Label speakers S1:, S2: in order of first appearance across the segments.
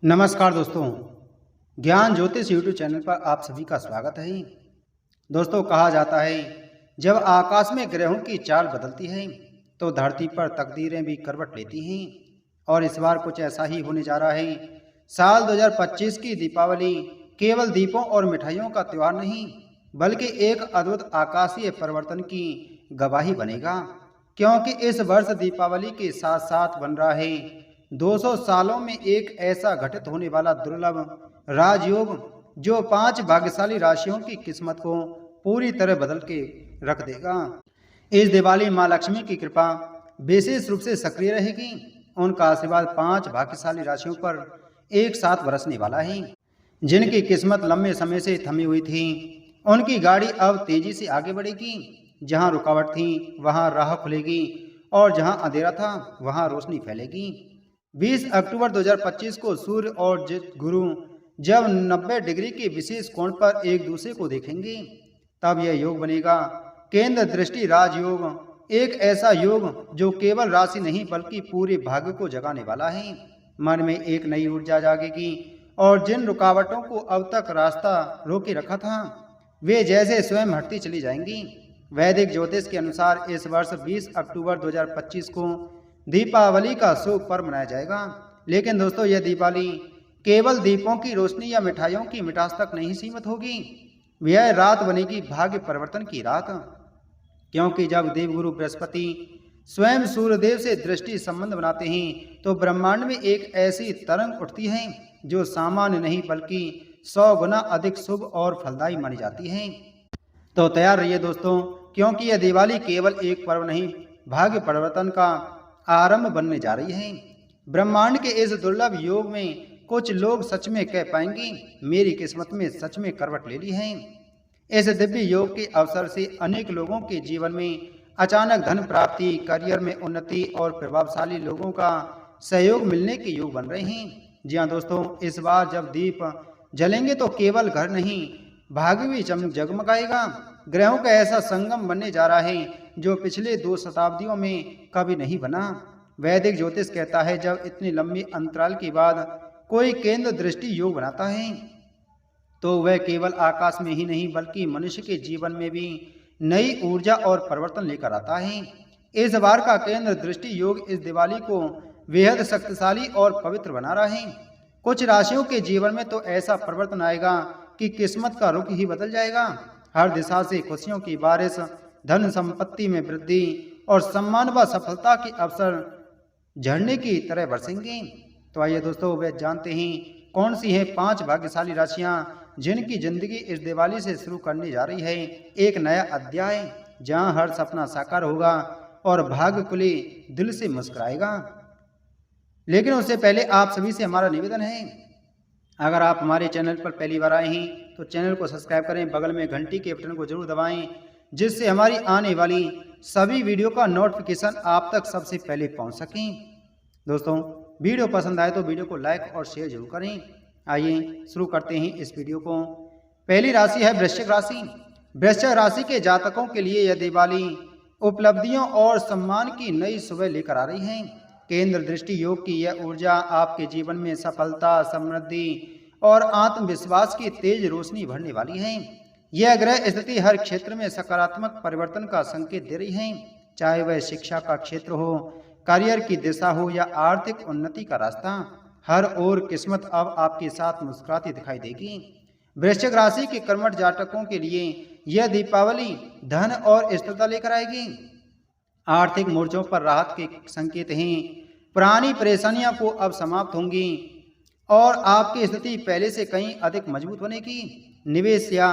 S1: नमस्कार दोस्तों, ज्ञान ज्योतिष यूट्यूब चैनल पर आप सभी का स्वागत है। दोस्तों, कहा जाता है जब आकाश में ग्रहों की चाल बदलती है तो धरती पर तकदीरें भी करवट लेती हैं और इस बार कुछ ऐसा ही होने जा रहा है। साल 2025 की दीपावली केवल दीपों और मिठाइयों का त्यौहार नहीं बल्कि एक अद्भुत आकाशीय परिवर्तन की गवाही बनेगा, क्योंकि इस वर्ष दीपावली के साथ साथ बन रहा है 200 सालों में एक ऐसा घटित होने वाला दुर्लभ राजयोग जो 5 भाग्यशाली राशियों की किस्मत को पूरी तरह बदल के रख देगा। इस दिवाली मां लक्ष्मी की कृपा विशेष रूप से सक्रिय रहेगी। उनका आशीर्वाद 5 भाग्यशाली राशियों पर एक साथ बरसने वाला है, जिनकी किस्मत लंबे समय से थमी हुई थी। उनकी गाड़ी अब तेजी से आगे बढ़ेगी। जहां रुकावट थी वहां राह खुलेगी और जहां अंधेरा था वहां रोशनी फैलेगी। 20 अक्टूबर 2025 को सूर्य और गुरु जब 90 डिग्री के विशेष कोण पर एक दूसरे को देखेंगे तब यह योग बनेगा केंद्र दृष्टि राजयोग, एक ऐसा योग जो केवल राशि नहीं बल्कि पूरे भाग्य को जगाने वाला है। मन में एक नई ऊर्जा जागेगी और जिन रुकावटों को अब तक रास्ता रोके रखा था वे जैसे स्वयं हटती चली जाएंगी। वैदिक ज्योतिष के अनुसार इस वर्ष 20 अक्टूबर 2025 को दीपावली का शुभ पर्व मनाया जाएगा। लेकिन दोस्तों, यह दीपावली केवल दीपों की रोशनी या मिठाइयों की मिठास तक नहीं सीमित होगी। यह रात बनेगी भाग्य परिवर्तन की रात, क्योंकि जब देवगुरु बृहस्पति स्वयं सूर्यदेव से दृष्टि संबंध बनाते हैं तो ब्रह्मांड में एक ऐसी तरंग उठती है जो सामान्य नहीं बल्कि 100 गुना अधिक शुभ और फलदायी मानी जाती है। तो तैयार रहिए दोस्तों, क्योंकि यह दिवाली केवल एक पर्व नहीं, भाग्य परिवर्तन का आरंभ बनने जा रही है। ब्रह्मांड के इस दुर्लभ योग में कुछ लोग सच में कह पाएंगे, मेरी किस्मत में सच में करवट ले ली है। इस दिव्य योग के अवसर से अनेक लोगों के जीवन में अचानक धन प्राप्ति, करियर में उन्नति और प्रभावशाली लोगों का सहयोग मिलने के योग बन रहे हैं। जी हाँ दोस्तों, इस बार जब दीप जलेंगे तो केवल घर नहीं, भाग्य भी जगमगाएगा। ग्रहों का ऐसा संगम बनने जा रहा है जो पिछले 2 शताब्दियों में कभी नहीं बना। वैदिक ज्योतिष कहता है जब इतनी लंबी अंतराल के बाद कोई केंद्र दृष्टि योग बनाता है तो वह केवल आकाश में ही नहीं बल्कि मनुष्य के जीवन में भी नई ऊर्जा और परिवर्तन लेकर आता है। इस बार का केंद्र दृष्टि योग इस दिवाली को बेहद शक्तिशाली और पवित्र बना रहा है। कुछ राशियों के जीवन में तो ऐसा परिवर्तन आएगा कि किस्मत का रुख ही बदल जाएगा। हर दिशा से खुशियों की बारिश, धन संपत्ति में वृद्धि और सम्मान व सफलता के अवसर झरने की तरह बरसेंगे। तो आइए दोस्तों, वे जानते हैं कौन सी हैं 5 भाग्यशाली राशियां जिनकी जिंदगी इस दिवाली से शुरू करने जा रही है एक नया अध्याय, जहां हर सपना साकार होगा और भाग्य खुले दिल से मुस्कुराएगा। लेकिन उससे पहले आप सभी से हमारा निवेदन है, अगर आप हमारे चैनल पर पहली बार आए हैं तो चैनल को सब्सक्राइब करें, बगल में घंटी के बटन को जरूर दबाएं जिससे हमारी आने वाली सभी वीडियो का नोटिफिकेशन आप तक सबसे पहले पहुंच सकें। दोस्तों, वीडियो पसंद आए तो वीडियो को लाइक और शेयर जरूर करें। आइए शुरू करते हैं इस वीडियो को। पहली राशि है वृश्चिक राशि। वृश्चिक राशि के जातकों के लिए यह दिवाली उपलब्धियों और सम्मान की नई सुबह लेकर आ रही है। केंद्र दृष्टि योग की यह ऊर्जा आपके जीवन में सफलता, समृद्धि और आत्मविश्वास की तेज रोशनी भरने वाली है। यह ग्रह स्थिति हर क्षेत्र में सकारात्मक परिवर्तन का संकेत दे रही है, चाहे वह शिक्षा का क्षेत्र हो, करियर की दिशा हो या आर्थिक उन्नति का रास्ता। हर ओर किस्मत अब आपके साथ मुस्कुराती दिखाई देगी। वृश्चिक राशि के कर्मठ जातकों के लिए यह दीपावली धन और स्थिरता लेकर आएगी। आर्थिक मोर्चों पर राहत के संकेत हैं। पुरानी परेशानियां को अब समाप्त होंगी और आपकी स्थिति पहले से कहीं अधिक मजबूत बनेगी। निवेश या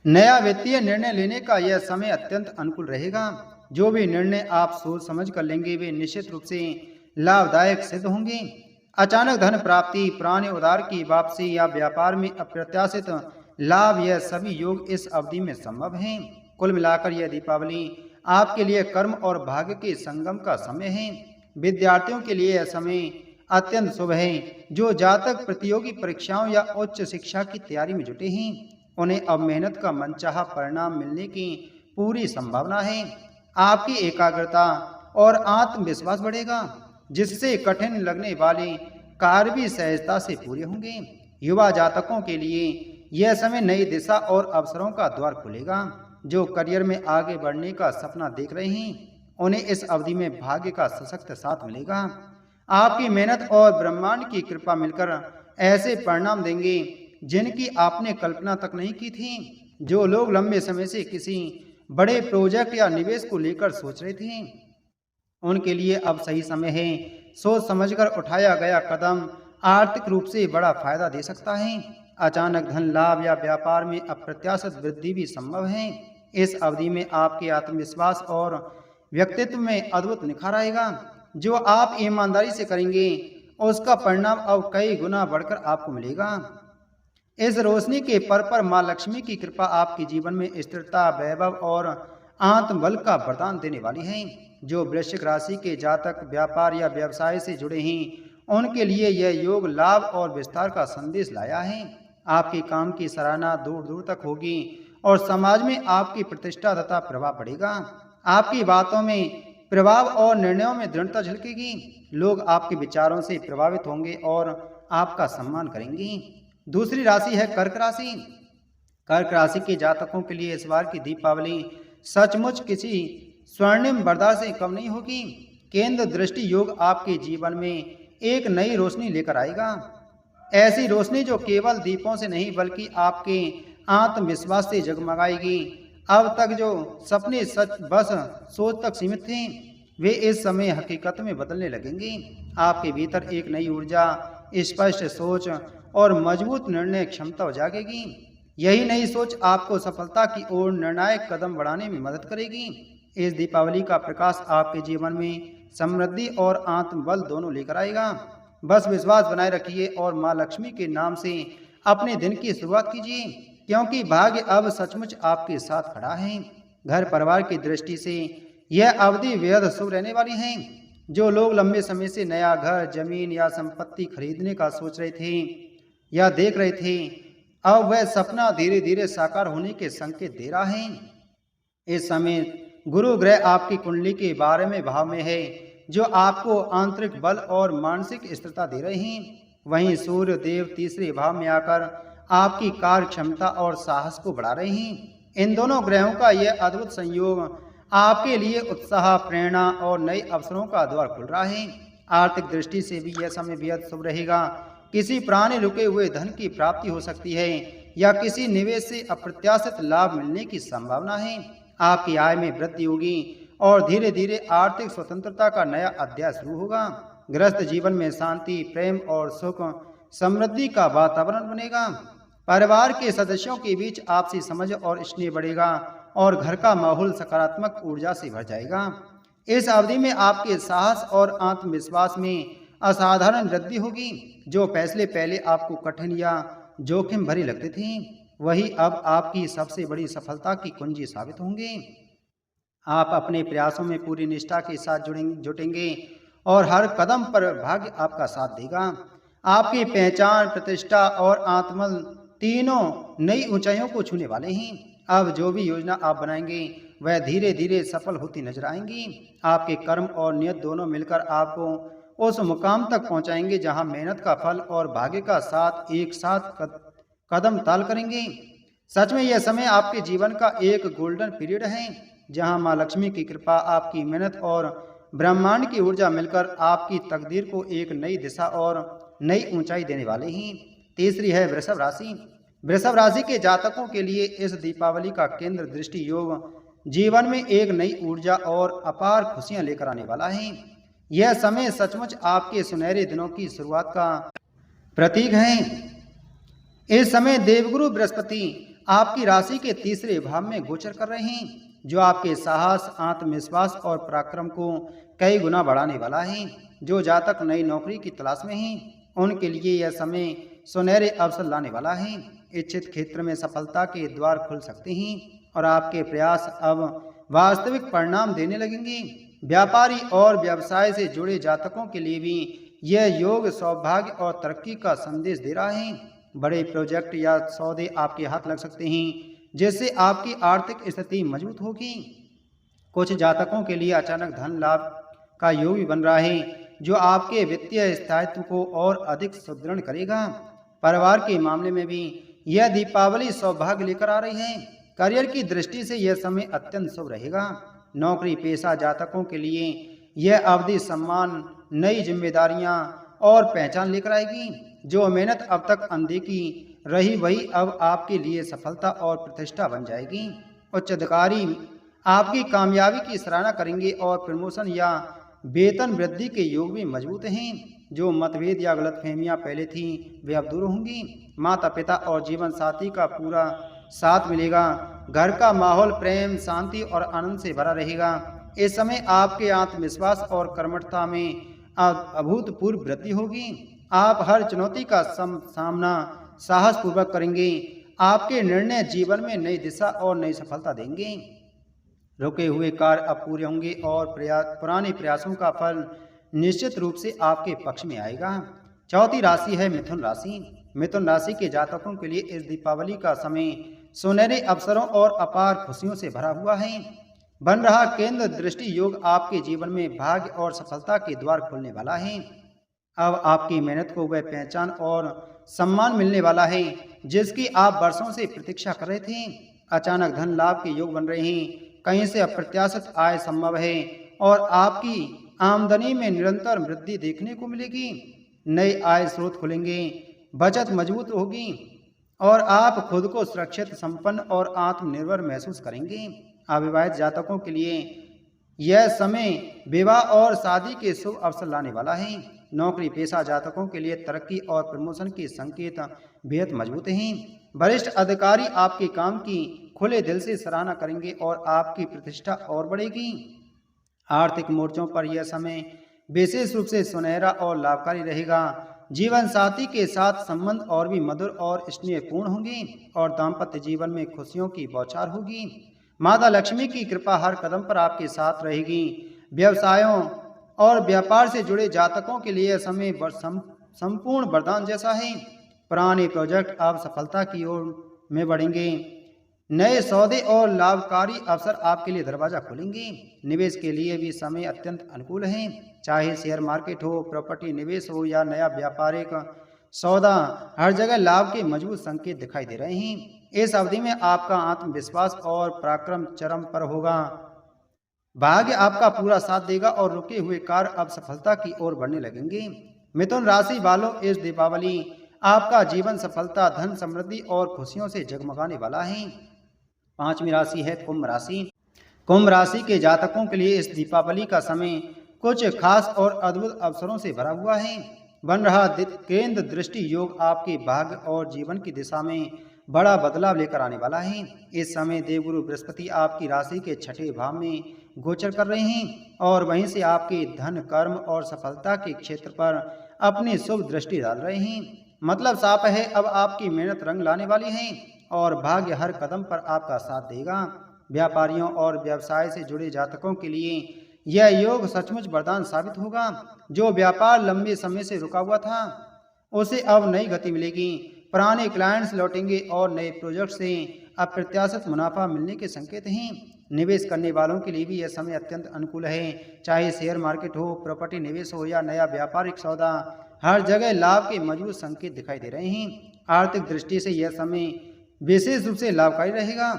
S1: नया वित्तीय निर्णय लेने का यह समय अत्यंत अनुकूल रहेगा। जो भी निर्णय आप सोच समझ कर लेंगे वे निश्चित रूप से लाभदायक सिद्ध होंगे। अचानक धन प्राप्ति, पुराने उधार की वापसी या व्यापार में अप्रत्याशित लाभ, यह सभी योग इस अवधि में संभव हैं। कुल मिलाकर यह दीपावली आपके लिए कर्म और भाग्य के संगम का समय है। विद्यार्थियों के लिए यह समय अत्यंत शुभ है। जो जातक प्रतियोगी परीक्षाओं या उच्च शिक्षा की तैयारी में जुटे हैं उन्हें अब मेहनत का मनचाहा परिणाम मिलने की पूरी संभावना है। आपकी एकाग्रता और आत्मविश्वास बढ़ेगा, जिससे कठिन लगने वाले कार्य भी सहजता से पूरे होंगे। युवा जातकों के लिए यह समय नई दिशा और अवसरों का द्वार खुलेगा। जो करियर में आगे बढ़ने का सपना देख रहे हैं उन्हें इस अवधि में भाग्य का सशक्त साथ मिलेगा। आपकी मेहनत और ब्रह्मांड की कृपा मिलकर ऐसे परिणाम देंगे जिनकी आपने कल्पना तक नहीं की थी। जो लोग लंबे समय से किसी बड़े प्रोजेक्ट या निवेश को लेकर सोच रहे थे उनके लिए अब सही समय है। सोच समझकर उठाया गया कदम आर्थिक रूप से बड़ा फायदा दे सकता है। अचानक धन लाभ या व्यापार में अप्रत्याशित वृद्धि भी संभव है। इस अवधि में आपके आत्मविश्वास और व्यक्तित्व में अद्भुत निखार आएगा। जो आप ईमानदारी से करेंगे उसका परिणाम अब कई गुना बढ़कर आपको मिलेगा। इस रोशनी के पर माँ लक्ष्मी की कृपा आपके जीवन में स्थिरता, वैभव और आत्मबल का वरदान देने वाली है। जो वृश्चिक राशि के जातक व्यापार या व्यवसाय से जुड़े हैं उनके लिए यह योग लाभ और विस्तार का संदेश लाया है। आपके काम की सराहना दूर दूर तक होगी और समाज में आपकी प्रतिष्ठा तथा प्रभाव बढ़ेगा। आपकी बातों में प्रभाव और निर्णयों में दृढ़ता झलकेगी। लोग आपके विचारों से प्रभावित होंगे और आपका सम्मान करेंगे। दूसरी राशि है कर्क राशि। कर्क राशि के जातकों के लिए इस बार की दीपावली सचमुच किसी स्वर्णिम वरदान से कम नहीं होगी। केंद्र दृष्टि योग आपके जीवन में एक नई रोशनी लेकर आएगा। ऐसी रोशनी जो केवल दीपों से नहीं बल्कि आपके आत्मविश्वास से जगमगाएगी। अब तक जो सपने सच बस सोच तक सीमित थे वे इस समय हकीकत में बदलने लगेंगे। आपके भीतर एक नई ऊर्जा, स्पष्ट सोच और मजबूत निर्णय क्षमता जागेगी। यही नई सोच आपको सफलता की ओर निर्णायक कदम बढ़ाने में मदद करेगी। इस दीपावली का प्रकाश आपके जीवन में समृद्धि और आत्मबल दोनों लेकर आएगा। बस विश्वास बनाए रखिए और माँ लक्ष्मी के नाम से अपने दिन की शुरुआत कीजिए, क्योंकि भाग्य अब सचमुच आपके साथ खड़ा है। घर परिवार की दृष्टि से यह अवधि बेहद शुभ रहने वाली है। जो लोग लंबे समय से नया घर, जमीन या संपत्ति खरीदने का सोच रहे थे या देख रहे थे, अब वह सपना धीरे धीरे साकार होने के संकेत दे रहा है। इस समय गुरु ग्रह आपकी कुंडली के 12वें भाव में है, जो आपको आंतरिक बल और मानसिक स्थिरता दे रहे हैं। वहीं सूर्य देव तीसरे भाव में आकर आपकी कार्य क्षमता और साहस को बढ़ा रहे हैं। इन दोनों ग्रहों का यह अद्भुत संयोग आपके लिए उत्साह, प्रेरणा और नए अवसरों का द्वार खुल रहा है। आर्थिक दृष्टि से भी यह समय बेहद शुभ रहेगा। किसी पुराने रुके हुए धन की प्राप्ति हो सकती है या किसी निवेश से अप्रत्याशित लाभ मिलने की संभावना है। आपकी आय में वृद्धि होगी और धीरे धीरे आर्थिक स्वतंत्रता का नया अध्याय शुरू होगा। गृहस्थ जीवन में शांति, प्रेम और सुख समृद्धि का वातावरण बनेगा। परिवार के सदस्यों के बीच आपसी समझ और स्नेह बढ़ेगा और घर का माहौल सकारात्मक ऊर्जा से भर जाएगा। इस अवधि में आपके साहस और आत्मविश्वास में असाधारण वृद्धि होगी। जो फैसले पहले आपको कठिन या जोखिम भरे लगते थे वही अब आपकी सबसे बड़ी सफलता की कुंजी साबित होंगे। आप अपने प्रयासों में पूरी निष्ठा के साथ जुटेंगे और हर कदम पर भाग्य आपका साथ देगा। आपकी पहचान, प्रतिष्ठा और आत्मबल तीनों नई ऊंचाइयों को छूने वाले हैं। अब जो भी योजना आप बनाएंगे वह धीरे धीरे सफल होती नजर आएंगी। आपके कर्म और नियत दोनों मिलकर आपको उस मुकाम तक पहुंचाएंगे जहां मेहनत का फल और भाग्य का साथ एक साथ कदम ताल करेंगे। सच में यह समय आपके जीवन का एक गोल्डन पीरियड है, जहां माँ लक्ष्मी की कृपा, आपकी मेहनत और ब्रह्मांड की ऊर्जा मिलकर आपकी तकदीर को एक नई दिशा और नई ऊंचाई देने वाले हैं। तीसरी है वृषभ राशि। वृषभ राशि के जातकों के लिए इस दीपावली का केंद्र दृष्टि योग जीवन में एक नई ऊर्जा और अपार खुशियां लेकर आने वाला है। यह समय सचमुच आपके सुनहरे दिनों की शुरुआत का प्रतीक है। इस समय देवगुरु बृहस्पति आपकी राशि के तीसरे भाव में गोचर कर रहे हैं, जो आपके साहस, आत्मविश्वास और पराक्रम को कई गुना बढ़ाने वाला है। जो जातक नई नौकरी की तलाश में हैं उनके लिए यह समय सुनहरे अवसर लाने वाला है। इच्छित क्षेत्र में सफलता के द्वार खुल सकते हैं और आपके प्रयास अब वास्तविक परिणाम देने लगेंगे। व्यापारी और व्यवसाय से जुड़े जातकों के लिए भी यह योग सौभाग्य और तरक्की का संदेश दे रहा है। बड़े प्रोजेक्ट या सौदे आपके हाथ लग सकते हैं, जिससे आपकी आर्थिक स्थिति मजबूत होगी। कुछ जातकों के लिए अचानक धन लाभ का योग भी बन रहा है। जो आपके वित्तीय स्थायित्व को और अधिक सुदृढ़ करेगा। परिवार के मामले में भी यह दीपावली सौभाग्य लेकर आ रही है। करियर की दृष्टि से यह समय अत्यंत शुभ रहेगा। नौकरी पेशा जातकों के लिए यह अवधि सम्मान, नई जिम्मेदारियां और पहचान लेकर आएगी। जो मेहनत अब तक अनदेखी रही वही अब आपके लिए सफलता और प्रतिष्ठा बन जाएगी। उच्च अधिकारी आपकी कामयाबी की सराहना करेंगे और प्रमोशन या वेतन वृद्धि के योग भी मजबूत हैं। जो मतभेद या गलतफहमियां पहले थी वे अब दूर होंगी। माता पिता और जीवन साथी का पूरा साथ मिलेगा। घर का माहौल प्रेम, शांति और आनंद से भरा रहेगा। इस समय आपके आत्मविश्वास और कर्मठता में अभूतपूर्व वृद्धि होगी। आप हर चुनौती का सामना साहस पूर्वक करेंगे। आपके निर्णय जीवन में नई दिशा और नई सफलता देंगे। रुके हुए कार्य अब पूरे होंगे और पुराने प्रयासों का फल निश्चित रूप से आपके पक्ष में आएगा। चौथी राशि है मिथुन राशि। मिथुन राशि के जातकों के लिए इस दीपावली का समय सुनहरे अवसरों और अपार खुशियों से भरा हुआ है। बन रहा केंद्र दृष्टि योग आपके जीवन में भाग्य और सफलता के द्वार खोलने वाला है। अब आपकी मेहनत को वह पहचान और सम्मान मिलने वाला है जिसकी आप वर्षों से प्रतीक्षा कर रहे थे। अचानक धन लाभ के योग बन रहे हैं। कहीं से अप्रत्याशित आय संभव है और आपकी आमदनी में निरंतर वृद्धि देखने को मिलेगी। नए आय स्रोत खुलेंगे, बचत मजबूत होगी और आप खुद को सुरक्षित, संपन्न और आत्मनिर्भर महसूस करेंगे। अविवाहित जातकों के लिए यह समय विवाह और शादी के शुभ अवसर लाने वाला है। नौकरी पेशा जातकों के लिए तरक्की और प्रमोशन के संकेत बेहद मजबूत हैं। वरिष्ठ अधिकारी आपके काम की खुले दिल से सराहना करेंगे और आपकी प्रतिष्ठा और बढ़ेगी। आर्थिक मोर्चों पर यह समय विशेष रूप से सुनहरा और लाभकारी रहेगा। जीवन साथी के साथ संबंध और भी मधुर और स्नेहपूर्ण होंगे और दाम्पत्य जीवन में खुशियों की बौछार होगी। माता लक्ष्मी की कृपा हर कदम पर आपके साथ रहेगी। व्यवसायों और व्यापार से जुड़े जातकों के लिए समय संपूर्ण वरदान जैसा है। पुराने प्रोजेक्ट अब सफलता की ओर में बढ़ेंगे। नए सौदे और लाभकारी अवसर आपके लिए दरवाजा खोलेंगे। निवेश के लिए भी समय अत्यंत अनुकूल है। चाहे शेयर मार्केट हो, प्रॉपर्टी निवेश हो या नया व्यापारिक सौदा, हर जगह लाभ के मजबूत संकेत दिखाई दे रहे हैं। इस अवधि में आपका आत्मविश्वास और पराक्रम चरम पर होगा। भाग्य आपका पूरा साथ देगा और रुके हुए कार्य अब सफलता की ओर बढ़ने लगेंगे। मिथुन राशि वालों, इस दीपावली आपका जीवन सफलता, धन, समृद्धि और खुशियों से जगमगाने वाला है। पांचवी राशि है कुंभ राशि। कुंभ राशि के जातकों के लिए इस दीपावली का समय कुछ खास और अद्भुत अवसरों से भरा हुआ है। बन रहा केंद्र दृष्टि योग आपके भाग्य और जीवन की दिशा में बड़ा बदलाव लेकर आने वाला है। इस समय देवगुरु बृहस्पति आपकी राशि के छठे भाव में गोचर कर रहे हैं और वहीं से आपके धन, कर्म और सफलता के क्षेत्र पर अपनी शुभ दृष्टि डाल रहे हैं। मतलब साफ है, अब आपकी मेहनत रंग लाने वाली है और भाग्य हर कदम पर आपका साथ देगा। व्यापारियों और व्यवसाय से जुड़े जातकों के लिए यह योग सचमुच वरदान साबित होगा। जो व्यापार लंबे समय से रुका हुआ था उसे अब नई गति मिलेगी। पुराने क्लाइंट्स लौटेंगे और नए प्रोजेक्ट से अप्रत्याशित मुनाफा मिलने के संकेत हैं। निवेश करने वालों के लिए भी यह समय अत्यंत अनुकूल है। चाहे शेयर मार्केट हो, प्रॉपर्टी निवेश हो या नया व्यापारिक सौदा, हर जगह लाभ के मजबूत संकेत दिखाई दे रहे हैं। आर्थिक दृष्टि से यह समय विशेष रूप से लाभकारी रहेगा।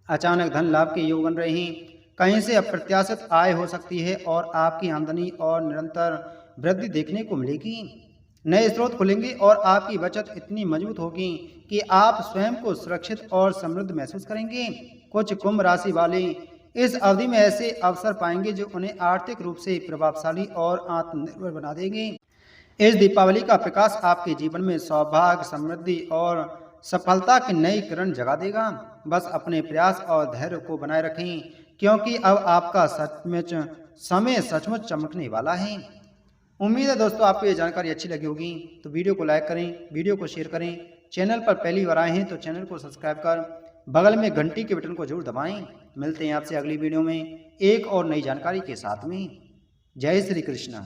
S1: अचानक धन लाभ के योग बन रहे हैं। कहीं से अप्रत्याशित आय हो सकती है और आपकी आमदनी और निरंतर वृद्धि देखने को मिलेगी। नए स्रोत खुलेंगे और आपकी बचत इतनी मजबूत होगी कि आप स्वयं को सुरक्षित और समृद्ध महसूस करेंगे। कुछ कुंभ राशि वाले इस अवधि में ऐसे अवसर पाएंगे जो उन्हें आर्थिक रूप से प्रभावशाली और आत्मनिर्भर बना देंगे। इस दीपावली का प्रकाश आपके जीवन में सौभाग्य, समृद्धि और सफलता की नई किरण जगा देगा। बस अपने प्रयास और धैर्य को बनाए रखें, क्योंकि अब आपका समय सचमुच चमकने वाला है। उम्मीद है दोस्तों आपको ये जानकारी अच्छी लगी होगी, तो वीडियो को लाइक करें, वीडियो को शेयर करें। चैनल पर पहली बार आए हैं तो चैनल को सब्सक्राइब कर बगल में घंटी के बटन को जरूर दबाएं। मिलते हैं आपसे अगली वीडियो में एक और नई जानकारी के साथ में। जय श्री कृष्ण।